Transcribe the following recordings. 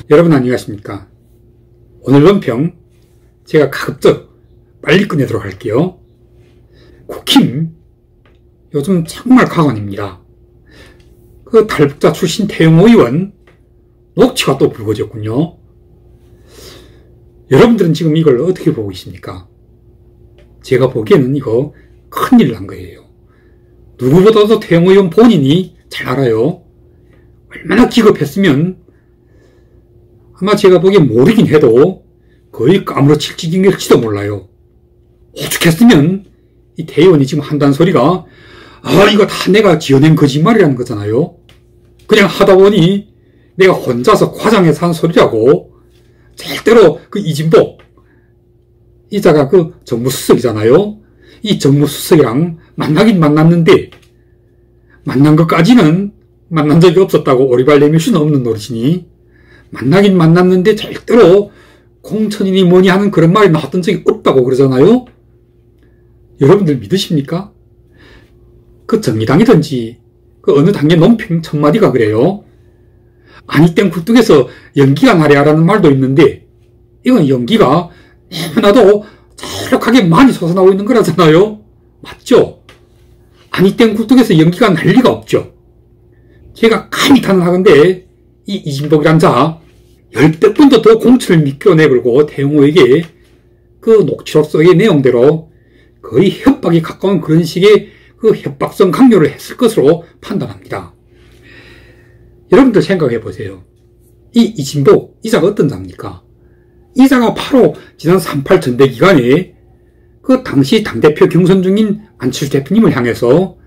여러분 안녕하십니까? 오늘 논평 제가 가급적 빨리 끝내도록 할게요. 국힘 요즘 정말 가관입니다. 그 탈북자 출신 태영호 의원 녹취가 또 불거졌군요. 여러분들은 지금 이걸 어떻게 보고 있습니까? 제가 보기에는 이거 큰일 난 거예요. 누구보다도 태영호 의원 본인이 잘 알아요. 얼마나 기겁했으면 아마 제가 보기엔 모르긴 해도 거의 까무러칠 지경일지도 몰라요. 오죽했으면 이 태 의원이 지금 한다는 소리가 이거 다 내가 지어낸 거짓말이라는 거잖아요. 그냥 하다 보니 내가 혼자서 과장해서 한 소리라고. 절대로 그 이진복 이자가 그 정무수석이잖아요. 이 정무수석이랑 만나긴 만났는데 만난 것까지는 만난 적이 없었다고 오리발 내밀 수는 없는 노릇이니 만나긴 만났는데 절대로 공천이니 뭐니 하는 그런 말이 나왔던 적이 없다고 그러잖아요. 여러분들 믿으십니까? 그 정의당이든지 그 어느 당의 논평 첫마디가 그래요. 아니 땡 굴뚝에서 연기가 나랴라는 말도 있는데 이건 연기가 너무나도 자력하게 많이 솟아나오고 있는 거라잖아요. 맞죠? 아니 땡 굴뚝에서 연기가 날 리가 없죠. 제가 감히 탄하건대 이 이진복이란 자 열댓 번도 더 공천을 미끼로 내걸고 태영호에게 그 녹취록 속의 내용대로 거의 협박에 가까운 그런 식의 그 협박성 강요를 했을 것으로 판단합니다. 여러분들 생각해 보세요. 이 이진복 이자가 어떤 자입니까? 이자가 바로 지난 3.8 전대 기간에 그 당시 당대표 경선 중인 안철수 대표님을 향해서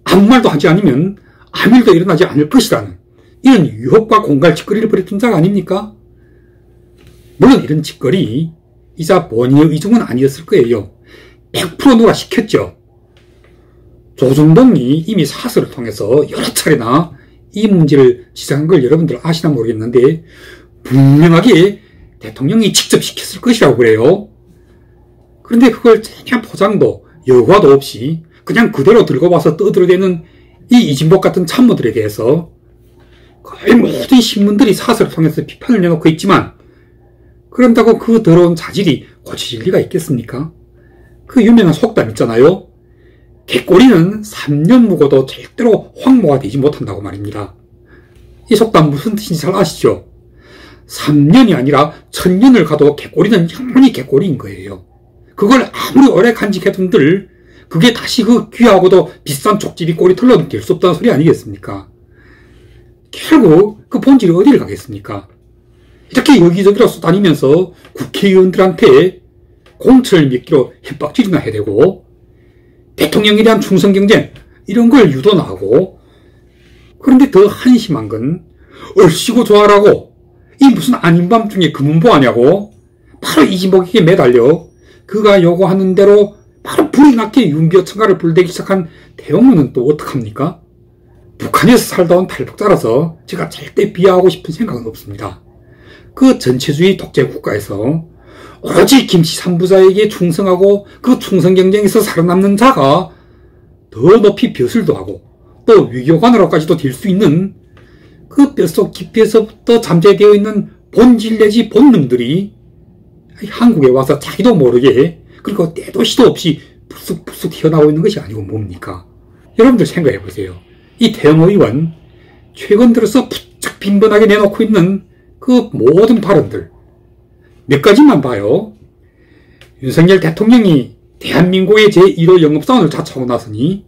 아무 말도 하지 않으면 아무 일도 일어나지 않을 것이라는 이런 유혹과 공갈 짓거리를 벌였던 자가 아닙니까? 물론 이런 짓거리 이자 본인의 의중은 아니었을 거예요. 100% 누가 시켰죠. 조중동이 이미 사설을 통해서 여러 차례나 이 문제를 지적한 걸 여러분들 아시나 모르겠는데 분명하게 대통령이 직접 시켰을 것이라고 그래요. 그런데 그걸 전혀 포장도 여과도 없이 그냥 그대로 들고 와서 떠들어대는 이 이진복 같은 참모들에 대해서 거의 모든 신문들이 사설을 통해서 비판을 내놓고 있지만 그런다고 그 더러운 자질이 고쳐질 리가 있겠습니까? 그 유명한 속담 있잖아요. 개꼬리는 3년 묵어도 절대로 황모가 되지 못한다고 말입니다. 이 속담 무슨 뜻인지 잘 아시죠? 3년이 아니라 1000년을 가도 개꼬리는 영원히 개꼬리인 거예요. 그걸 아무리 오래 간직해둔들 그게 다시 그 귀하고도 비싼 족집이 꼬리털로는 될 수 없다는 소리 아니겠습니까? 결국 그 본질이 어디를 가겠습니까? 이렇게 여기저기로 쏘다니면서 국회의원들한테 공천을 미끼로 협박질이나 해대고 대통령에 대한 충성경쟁 이런 걸 유도나 하고 그런데 더 한심한 건 얼씨구 좋아라고 이 무슨 아닌 밤중에 금은보하냐고 바로 이진복에게 매달려 그가 요구하는 대로 바로 불이 나게 윤기어 청가를 불대기 시작한 태영호는 또 어떡합니까? 북한에서 살다 온 탈북자라서 제가 절대 비하하고 싶은 생각은 없습니다. 그 전체주의 독재 국가에서 오직 김씨 3부자에게 충성하고 그 충성 경쟁에서 살아남는 자가 더 높이 벼슬도 하고 또 위교관으로까지도 될 수 있는 그 뼛속 깊이에서부터 잠재되어 있는 본질 내지 본능들이 한국에 와서 자기도 모르게 그리고 때도 시도 없이 푹쑥푹쑥 튀어나오고 있는 것이 아니고 뭡니까? 여러분들 생각해 보세요. 이 태영호 의원 최근 들어서 부쩍 빈번하게 내놓고 있는 그 모든 발언들 몇 가지만 봐요. 윤석열 대통령이 대한민국의 제1호 영업사원을 자처하고 나서니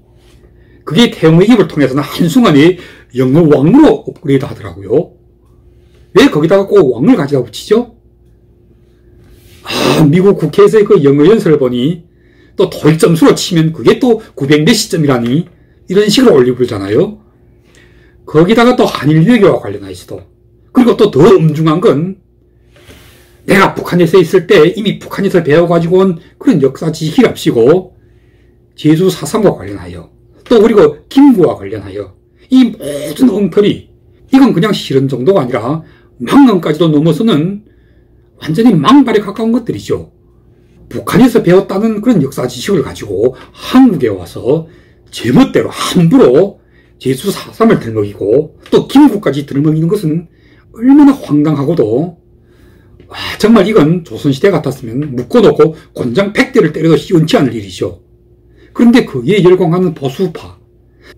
그게 태영호의 입을 통해서는 한순간에 영어왕으로 업그레이드 하더라고요. 왜 거기다가 꼭 왕을 가져다 붙이죠? 미국 국회에서의 그 영어 연설을 보니 또 토익 점수로 치면 그게 또 900몇십 점이라니 이런 식으로 올리고 그러잖아요. 거기다가 또 한일 외교와 관련해서도 그리고 또 더 엄중한 건 내가 북한에서 있을 때 이미 북한에서 배워가지고 온 그런 역사 지식이랍시고 제주 4.3과 관련하여 또 그리고 김구와 관련하여 이 모든 엉터리 이건 그냥 실언 정도가 아니라 망언까지도 넘어서는 완전히 망발에 가까운 것들이죠. 북한에서 배웠다는 그런 역사 지식을 가지고 한국에 와서 제멋대로 함부로 제주 4.3을 들먹이고 또 김구까지 들먹이는 것은 얼마나 황당하고도 정말 이건 조선시대 같았으면 묶어놓고 곤장 100대를 때려도 시원치 않을 일이죠. 그런데 그에 열광하는 보수파,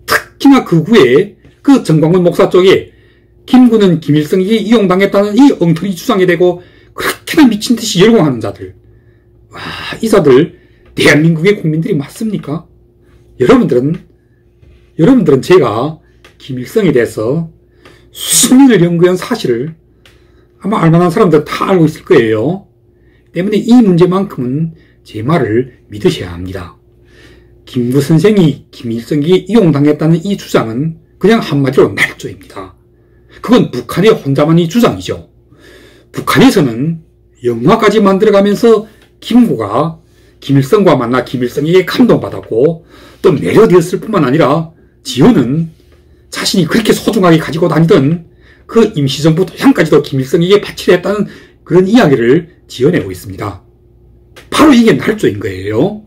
특히나 극우의 그 정광훈 목사 쪽에 김구는 김일성에게 이용당했다는 이 엉터리 주장에 대고 그렇게나 미친 듯이 열광하는 자들. 이 자들 대한민국의 국민들이 맞습니까? 여러분들은 제가 김일성에 대해서 수십 년을 연구한 사실을 아마 알만한 사람들 다 알고 있을 거예요. 때문에 이 문제만큼은 제 말을 믿으셔야 합니다. 김구 선생이 김일성에게 이용당했다는 이 주장은 그냥 한마디로 날조입니다. 그건 북한의 혼자만의 주장이죠. 북한에서는 영화까지 만들어가면서 김구가 김일성과 만나 김일성에게 감동받았고 또 매료되었을 뿐만 아니라 지어는 자신이 그렇게 소중하게 가지고 다니던 그 임시정부 도장까지도 김일성에게 바치려 했다는 그런 이야기를 지어내고 있습니다. 바로 이게 날조인 거예요.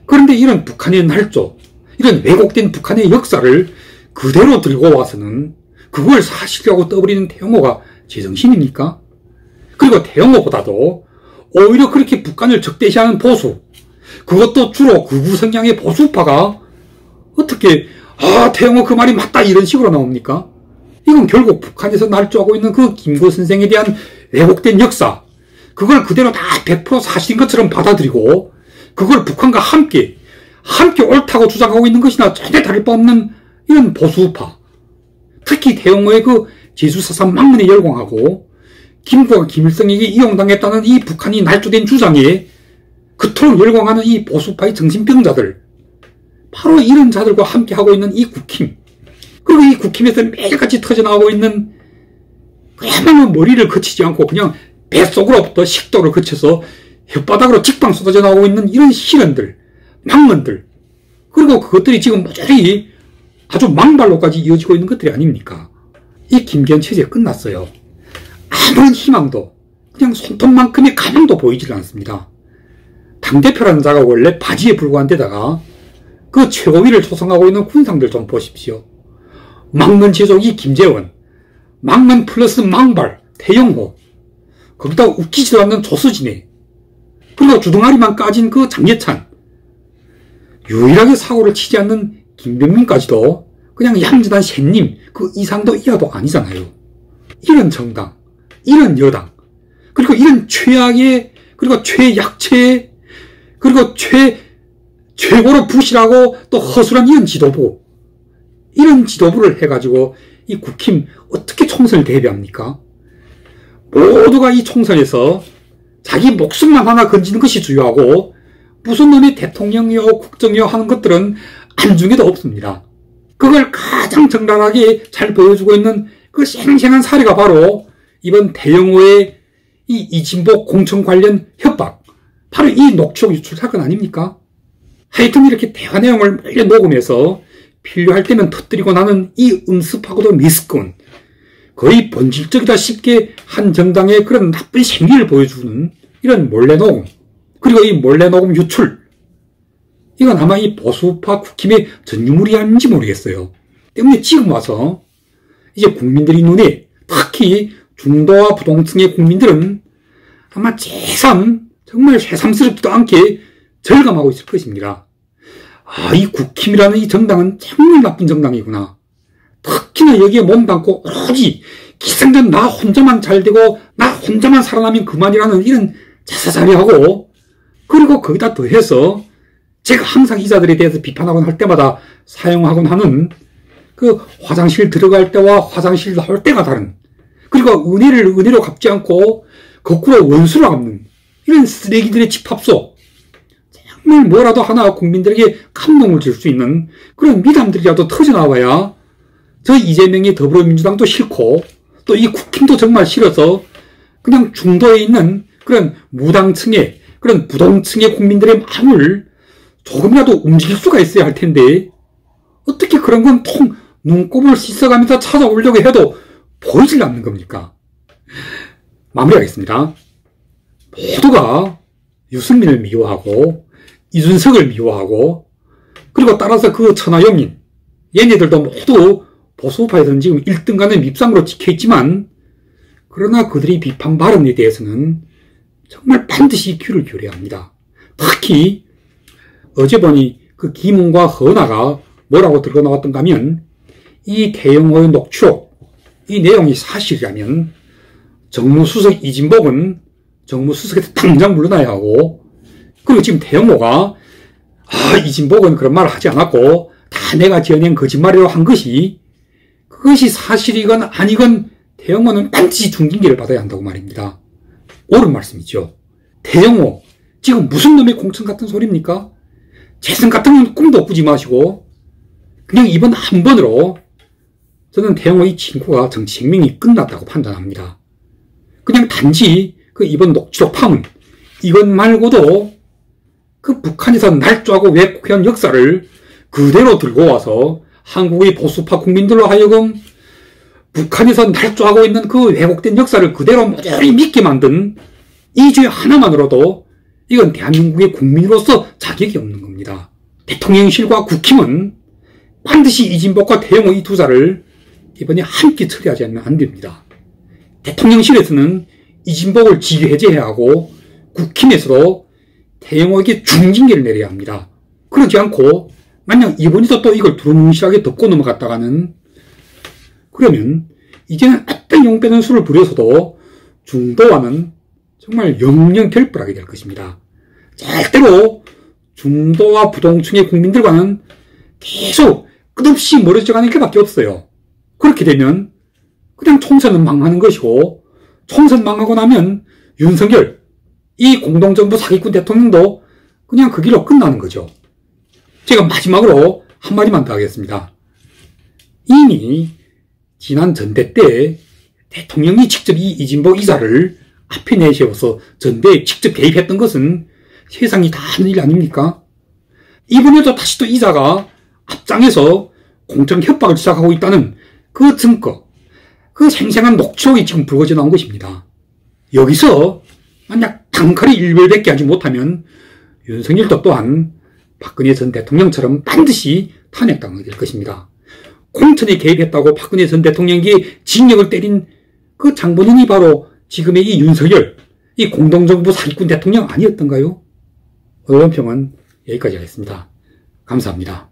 그런데 이런 북한의 날조, 이런 왜곡된 북한의 역사를 그대로 들고 와서는 그걸 사실이라고 떠버리는 태영호가 제정신입니까? 그리고 태영호보다도 오히려 그렇게 북한을 적대시하는 보수, 그것도 주로 극우 성향의 보수파가 어떻게 태영호 그 말이 맞다 이런 식으로 나옵니까? 이건 결국 북한에서 날조하고 있는 그 김구 선생에 대한 왜곡된 역사, 그걸 그대로 다 100% 사실인 것처럼 받아들이고 그걸 북한과 함께 옳다고 주장하고 있는 것이나 전혀 다를 바 없는 이런 보수파, 특히 태영호의 그 제주사상 망문에 열광하고 김구가 김일성에게 이용당했다는 이 북한이 날조된 주장에 그토록 열광하는 이 보수파의 정신병자들, 바로 이런 자들과 함께 하고 있는 이 국힘, 그리고 이 국힘에서 매일같이 터져나오고 있는 그야말로 머리를 거치지 않고 그냥 뱃속으로부터 식도를 거쳐서 혓바닥으로 직방 쏟아져 나오고 있는 이런 실언들, 망언들, 그리고 그것들이 지금 모조리 아주 망발로까지 이어지고 있는 것들이 아닙니까? 이 김기현 체제 끝났어요. 아무런 희망도, 그냥 손톱만큼의 가망도 보이질 않습니다. 당대표라는 자가 원래 바지에 불과한 데다가 그 최고위를 조성하고 있는 군상들 좀 보십시오. 망문 제조기 김재원, 망문 플러스 망발 태영호, 거기다 웃기지도 않는 조수진해, 그리고 주둥아리만 까진 그 장예찬, 유일하게 사고를 치지 않는 김병민까지도 그냥 얌전한 샌님 그 이상도 이하도 아니잖아요. 이런 정당, 이런 여당, 그리고 이런 최악의, 그리고 최약체의, 그리고 최고로 부실하고 또 허술한 이런 지도부, 이런 지도부를 해가지고 이 국힘 어떻게 총선을 대비합니까? 모두가 이 총선에서 자기 목숨만 하나 건지는 것이 주요하고 무슨 놈이 대통령이요 국정이요 하는 것들은 안중에도 없습니다. 그걸 가장 적나라하게 잘 보여주고 있는 그 생생한 사례가 바로 이번 태영호의 이 이진복 공천 관련 협박, 바로 이 녹취록 유출 사건 아닙니까? 하여튼 이렇게 대화 내용을 몰래 녹음해서 필요할 때면 터뜨리고 나는 이 음습하고도 미스건, 거의 본질적이다 싶게 한 정당의 그런 나쁜 생리를 보여주는 이런 몰래 녹음, 그리고 이 몰래 녹음 유출, 이건 아마 이 보수파 국힘의 전유물이 아닌지 모르겠어요. 때문에 지금 와서 이제 국민들이 눈에, 특히 중도와 부동층의 국민들은 아마 정말 새삼스럽지도 않게 절감하고 있을 것입니다. 이 국힘이라는 이 정당은 정말 나쁜 정당이구나. 특히나 여기에 몸담고 오로지 기승전 나 혼자만 잘되고 나 혼자만 살아나면 그만이라는 이런 자사자리하고, 그리고 거기다 더해서 제가 항상 이 자들에 대해서 비판하곤 할 때마다 사용하곤 하는 그 화장실 들어갈 때와 화장실 나올 때가 다른, 그리고 은혜를 은혜로 갚지 않고 거꾸로 원수로 갚는 이런 쓰레기들의 집합소, 정말 뭐라도 하나 국민들에게 감동을 줄 수 있는 그런 미담들이라도 터져나와야 저 이재명의 더불어민주당도 싫고 또 이 국힘도 정말 싫어서 그냥 중도에 있는 그런 무당층의, 그런 부동층의 국민들의 마음을 조금이라도 움직일 수가 있어야 할 텐데 어떻게 그런 건 통 눈곱을 씻어가면서 찾아오려고 해도 보이질 않는 겁니까? 마무리하겠습니다. 모두가 유승민을 미워하고 이준석을 미워하고, 그리고 따라서 그 천하용인 얘네들도 모두 보수파에서는 지금 1등간의 밉상으로 찍혀있지만 그러나 그들이 비판 발언에 대해서는 정말 반드시 귀를 기울여야 합니다. 특히 어제 보니 그 김웅과 허은하가 뭐라고 들고 나왔던가 하면 이 태영호의 녹취록, 이 내용이 사실이라면 정무수석 이진복은 정무수석에서 당장 물러나야 하고, 그리고 지금 태영호가 이진복은 그런 말을 하지 않았고 다 내가 지어낸 거짓말이라고 한 것이, 그것이 사실이건 아니건 태영호는 반드시 중징계를 받아야 한다고 말입니다. 옳은 말씀이죠. 태영호, 지금 무슨 놈의 공천 같은 소리입니까? 재선 같은 건 꿈도 꾸지 마시고 그냥 이번 한 번으로 저는 태영호의 친구가 정치 생명이 끝났다고 판단합니다. 그냥 단지 그 이번 녹취록 파문, 이것 말고도 그 북한에서 날조하고 왜곡해온 역사를 그대로 들고 와서 한국의 보수파 국민들로 하여금 북한에서 날조하고 있는 그 왜곡된 역사를 그대로 모조리 믿게 만든 이 죄 하나만으로도 이건 대한민국의 국민으로서 자격이 없는 겁니다. 대통령실과 국힘은 반드시 이진복과 태영호 이 두 자를 이번에 함께 처리하지 않으면 안 됩니다. 대통령실에서는 이진복을 직위해제해야 하고 국힘에서도 태영호에게 중징계를 내려야 합니다. 그러지 않고 만약 이번에도 또 이걸 두루뭉실하게 덮고 넘어갔다가는, 그러면 이제는 어떤 용 빼는 수를 부려서도 중도와는 정말 영영결별하게 될 것입니다. 절대로 중도와 부동층의 국민들과는 계속 끝없이 멀어져 가는 길밖에 없어요. 그렇게 되면 그냥 총선은 망하는 것이고, 총선 망하고 나면 윤석열, 이 공동정부 사기꾼 대통령도 그냥 그 길로 끝나는 거죠. 제가 마지막으로 한마디만 더 하겠습니다. 이미 지난 전대 때 대통령이 직접 이 이진복 이사를 앞에 내세워서 전대에 직접 개입했던 것은 세상이 다 아는 일 아닙니까? 이번에도 다시 또 이사가 앞장에서 공천 협박을 시작하고 있다는 그 증거, 그 생생한 녹취록이 지금 불거져 나온 것입니다. 여기서 만약 단칼에 일별백계 하지 못하면 윤석열도 또한 박근혜 전 대통령처럼 반드시 탄핵당하게 될 것입니다. 공천에 개입했다고 박근혜 전 대통령에게 징역을 때린 그 장본인이 바로 지금의 이 윤석열, 이 공동정부 사기꾼 대통령 아니었던가요? 언론평은 여기까지 하겠습니다. 감사합니다.